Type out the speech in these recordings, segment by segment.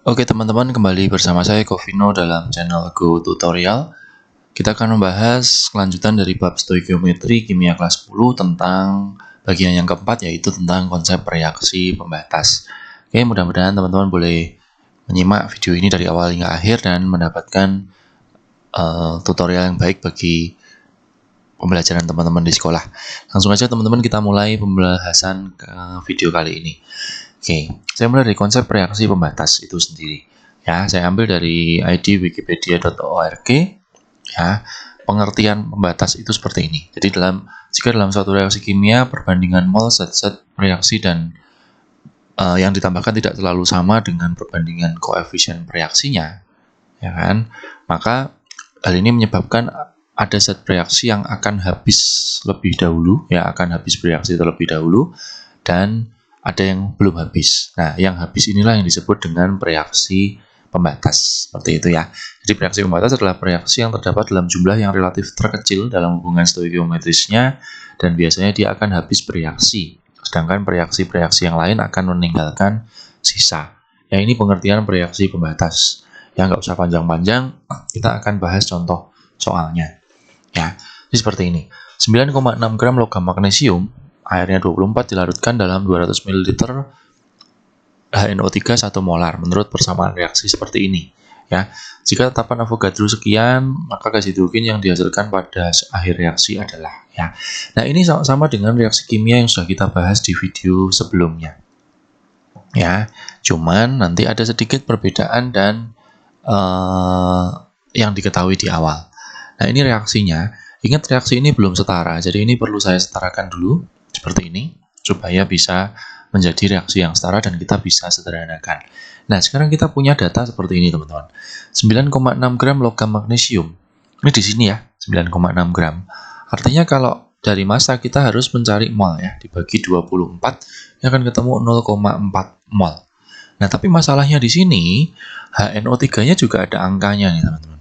Oke teman-teman, kembali bersama saya Covino dalam channel Go Tutorial. Kita akan membahas kelanjutan dari bab stoikiometri kimia kelas 10 tentang bagian yang keempat, yaitu tentang konsep reaksi pembatas. Oke, mudah-mudahan teman-teman boleh menyimak video ini dari awal hingga akhir dan mendapatkan tutorial yang baik bagi pembelajaran teman-teman di sekolah. Langsung aja teman-teman, kita mulai pembahasan ke video kali ini. Oke, saya mulai dari konsep reaksi pembatas itu sendiri. Ya, saya ambil dari ID wikipedia.org. Ya, pengertian pembatas itu seperti ini. Jadi jika dalam suatu reaksi kimia perbandingan mol zat-zat reaksi dan yang ditambahkan tidak terlalu sama dengan perbandingan koefisien reaksinya, ya kan? Maka hal ini menyebabkan ada zat reaksi yang akan habis lebih dahulu, ya akan habis bereaksi terlebih dahulu, dan ada yang belum habis. Nah, yang habis inilah yang disebut dengan reaksi pembatas. Seperti itu ya. Jadi reaksi pembatas adalah reaksi yang terdapat dalam jumlah yang relatif terkecil dalam hubungan stoikiometrisnya, dan biasanya dia akan habis bereaksi. Sedangkan reaksi-reaksi yang lain akan meninggalkan sisa. Ya, ini pengertian reaksi pembatas. Ya, nggak usah panjang-panjang, kita akan bahas contoh soalnya. Ya, jadi seperti ini. 9,6 gram logam magnesium, airnya 24 dilarutkan dalam 200 ml HNO3 1 molar menurut persamaan reaksi seperti ini. Ya, jika tetapan Avogadro sekian, maka gas hidrogen yang dihasilkan pada akhir reaksi adalah ya. Nah, ini sama dengan reaksi kimia yang sudah kita bahas di video sebelumnya. Ya, cuman nanti ada sedikit perbedaan dan yang diketahui di awal. Nah, ini reaksinya. Ingat, reaksi ini belum setara, jadi ini perlu saya setarakan dulu seperti ini supaya bisa menjadi reaksi yang setara dan kita bisa sederhanakan. Nah, sekarang kita punya data seperti ini, teman-teman. 9,6 gram logam magnesium. Ini di sini ya, 9,6 gram. Artinya kalau dari massa kita harus mencari mol ya, dibagi 24 yang akan ketemu 0,4 mol. Nah, tapi masalahnya di sini HNO3-nya juga ada angkanya nih, teman-teman.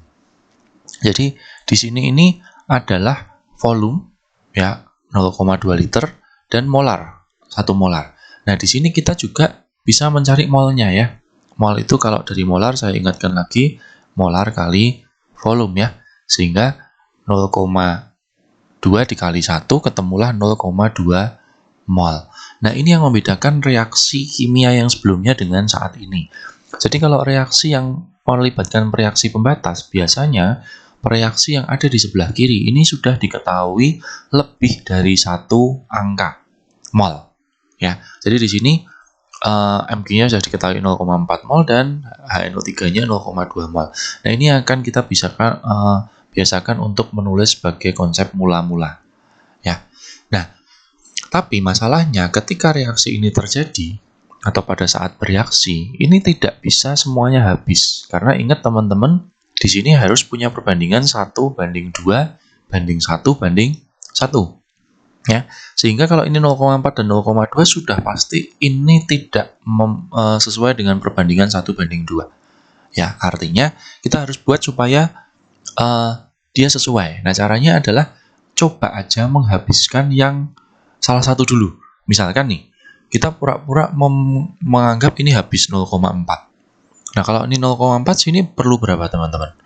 Jadi di sini ini adalah volume ya, 0,2 liter dan molar, 1 molar. Nah, di sini kita juga bisa mencari molnya ya. Mol itu kalau dari molar, saya ingatkan lagi, molar kali volume ya. Sehingga 0,2 dikali 1 ketemulah 0,2 mol. Nah, ini yang membedakan reaksi kimia yang sebelumnya dengan saat ini. Jadi kalau reaksi yang melibatkan reaksi pembatas, biasanya reaksi yang ada di sebelah kiri ini sudah diketahui lebih dari 1 angka mol. Ya, jadi di sini Mg-nya sudah diketahui 0,4 mol dan HNO3-nya 0,2 mol. Nah, ini akan kita biasakan untuk menulis sebagai konsep mula-mula. Ya. Nah, tapi masalahnya ketika reaksi ini terjadi atau pada saat bereaksi, ini tidak bisa semuanya habis. Karena ingat teman-teman, di sini harus punya perbandingan 1:2 banding 1:1. Ya, sehingga kalau ini 0,4 dan 0,2 sudah pasti ini tidak sesuai dengan perbandingan 1:2. Ya, artinya kita harus buat supaya dia sesuai. Nah, caranya adalah coba aja menghabiskan yang salah satu dulu. Misalkan nih, kita pura-pura menganggap ini habis 0,4. Nah, kalau ini 0,4 sini perlu berapa, teman-teman?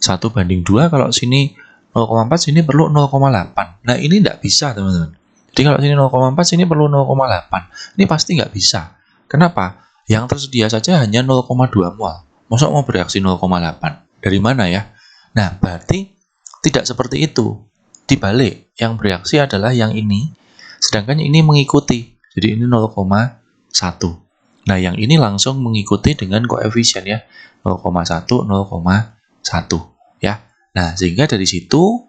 1:2, kalau sini 0,4 sini perlu 0,8. Nah, ini tidak bisa, teman-teman. Jadi kalau sini 0,4 sini perlu 0,8. Ini pasti nggak bisa. Kenapa? Yang tersedia saja hanya 0,2 mol. Masa mau bereaksi 0,8? Dari mana ya? Nah, berarti tidak seperti itu. Dibalik, yang bereaksi adalah yang ini. Sedangkan ini mengikuti. Jadi ini 0,1. Nah, yang ini langsung mengikuti dengan koefisien ya. 0,1, 0,1 ya. Nah, sehingga dari situ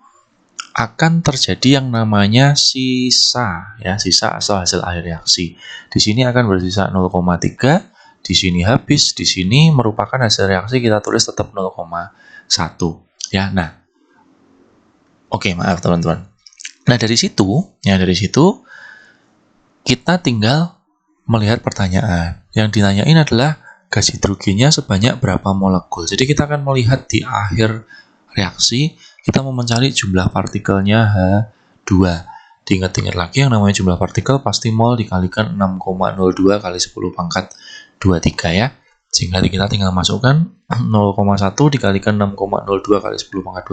akan terjadi yang namanya sisa ya, sisa atau hasil akhir reaksi. Di sini akan bersisa 0,3, di sini habis, di sini merupakan hasil reaksi, kita tulis tetap 0,1 ya. Nah, oke, maaf teman-teman. Nah, dari situ kita tinggal melihat pertanyaan. Yang ditanyain adalah gas hidrogennya sebanyak berapa molekul. Jadi kita akan melihat di akhir reaksi, kita mau mencari jumlah partikelnya H2. Diingat-ingat lagi, yang namanya jumlah partikel pasti mol dikalikan 6,02 kali 10⁻23 ya. Sehingga kita tinggal masukkan 0,1 dikalikan 6,02 kali 10 pangkat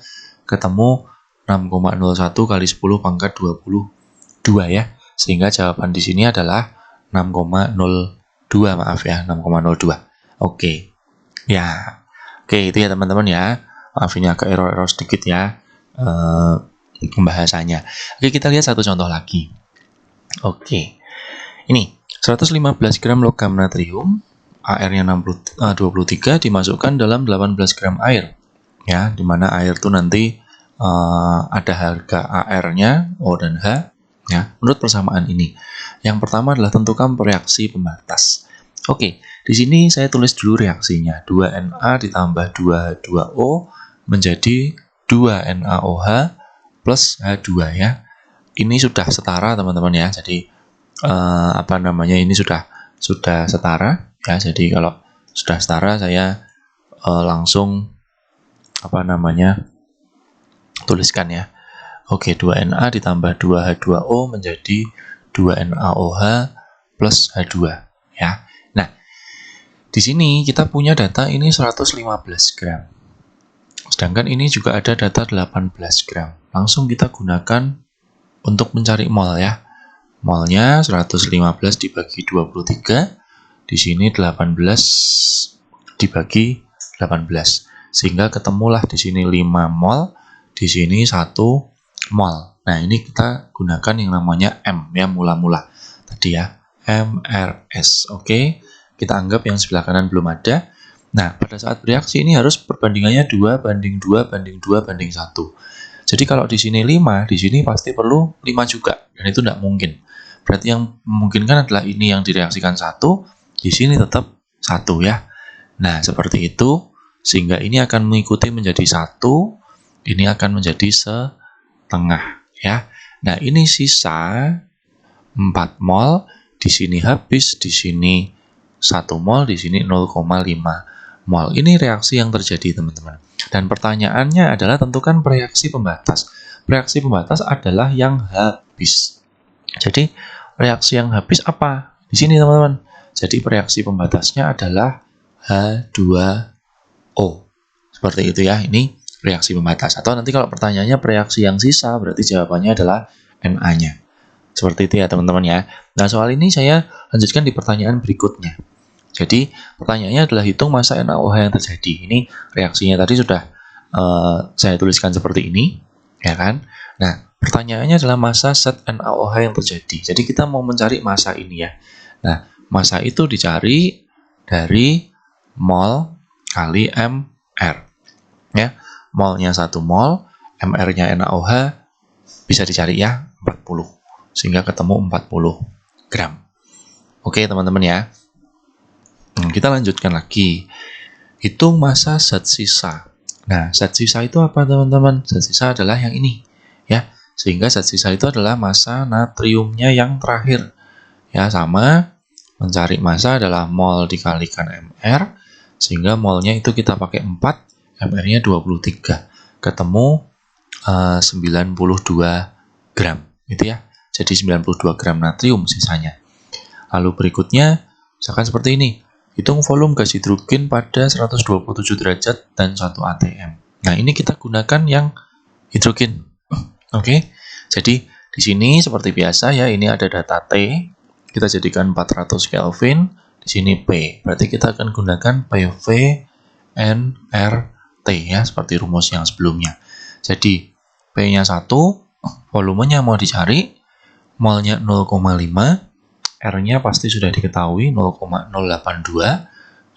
23, ketemu 6,01 kali 10 pangkat 22 ya. Sehingga jawaban di sini adalah 6,02, maaf ya, 6,02. Oke. Ya. Oke, itu ya teman-teman ya. Maaf ini agak error-error sedikit ya pembahasannya. Oke, kita lihat satu contoh lagi. Oke. Ini 115 gram logam natrium, AR-nya 23 dimasukkan dalam 18 gram air. Ya, di mana air itu nanti ada harga AR-nya O dan H ya, menurut persamaan ini. Yang pertama adalah tentukan reaksi pembatas. Oke, di sini saya tulis dulu reaksinya. 2Na ditambah 2H2O menjadi 2NaOH plus H2 ya. Ini sudah setara teman-teman ya. Jadi ini sudah setara ya. Jadi kalau sudah setara saya langsung tuliskan ya. Oke, 2Na ditambah 2H2O menjadi 2NaOH plus H2 ya. Nah, di sini kita punya data ini 115 gram. Sedangkan ini juga ada data 18 gram. Langsung kita gunakan untuk mencari mol ya. Molnya 115 dibagi 23, di sini 18 dibagi 18. Sehingga ketemulah di sini 5 mol, di sini 1 mol. Nah, ini kita gunakan yang namanya M ya, mula-mula. Tadi ya, MRS. Oke, kita anggap yang sebelah kanan belum ada. Nah, pada saat bereaksi ini harus perbandingannya 2 banding 2 banding 2 banding 1. Jadi kalau di sini 5, di sini pasti perlu 5 juga. Dan itu tidak mungkin. Berarti yang memungkinkan adalah ini yang direaksikan 1, di sini tetap 1 ya. Nah, seperti itu. Sehingga ini akan mengikuti menjadi 1, ini akan menjadi setengah ya. Nah, ini sisa 4 mol, di sini habis, di sini 1 mol, di sini 0,5 mol. Ini reaksi yang terjadi, teman-teman. Dan pertanyaannya adalah tentukan reaksi pembatas. Reaksi pembatas adalah yang habis. Jadi, reaksi yang habis apa? Di sini, teman-teman. Jadi, reaksi pembatasnya adalah H2O. Seperti itu ya, ini reaksi pembatas. Atau nanti kalau pertanyaannya reaksi yang sisa, berarti jawabannya adalah Na-nya. Seperti itu ya, teman-teman ya. Nah, soal ini saya lanjutkan di pertanyaan berikutnya. Jadi, pertanyaannya adalah hitung massa NaOH yang terjadi. Ini reaksinya tadi sudah saya tuliskan seperti ini, ya kan? Nah, pertanyaannya adalah massa zat NaOH yang terjadi. Jadi, kita mau mencari massa ini ya. Nah, massa itu dicari dari mol kali MR. Ya, molnya 1 mol, MR-nya NaOH bisa dicari ya, 40. Sehingga ketemu 40 gram. Oke, teman-teman ya. Kita lanjutkan lagi. Hitung massa zat sisa. Nah, zat sisa itu apa, teman-teman? Zat sisa adalah yang ini, ya. Sehingga zat sisa itu adalah massa natriumnya yang terakhir. Ya, sama. Mencari massa adalah mol dikalikan MR. Sehingga molnya itu kita pakai 4, MR-nya 23. Ketemu 92 gram. Gitu ya. Jadi 92 gram natrium sisanya. Lalu berikutnya, misalkan seperti ini. Hitung volume gas hidrogen pada 127 derajat dan 1 atm. Nah, ini kita gunakan yang hidrogen. Oke. Jadi, di sini seperti biasa ya, ini ada data T. Kita jadikan 400 Kelvin. Di sini P. Berarti kita akan gunakan PV nRT ya, seperti rumus yang sebelumnya. Jadi, P-nya 1, volumenya mau dicari, molnya 0,5, R-nya pasti sudah diketahui 0,082,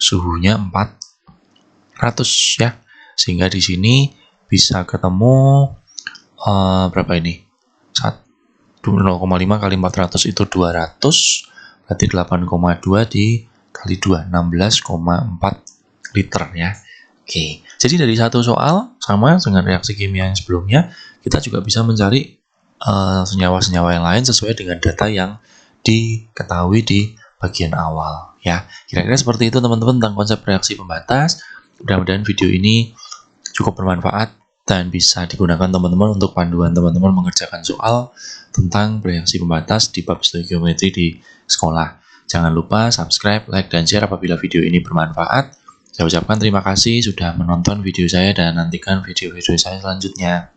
suhunya 400 ya. Sehingga di sini bisa ketemu berapa ini? 0,5 kali 400 itu 200, berarti 8,2 dikali 2, 16,4 liter ya. Oke, jadi dari satu soal sama dengan reaksi kimia yang sebelumnya, kita juga bisa mencari senyawa-senyawa yang lain sesuai dengan data yang diketahui di bagian awal ya. Kira-kira seperti itu teman-teman tentang konsep reaksi pembatas. Mudah-mudahan video ini cukup bermanfaat dan bisa digunakan teman-teman untuk panduan teman-teman mengerjakan soal tentang reaksi pembatas di bab stoikiometri di sekolah. Jangan lupa subscribe, like, dan share apabila video ini bermanfaat. Saya ucapkan terima kasih sudah menonton video saya dan nantikan video-video saya selanjutnya.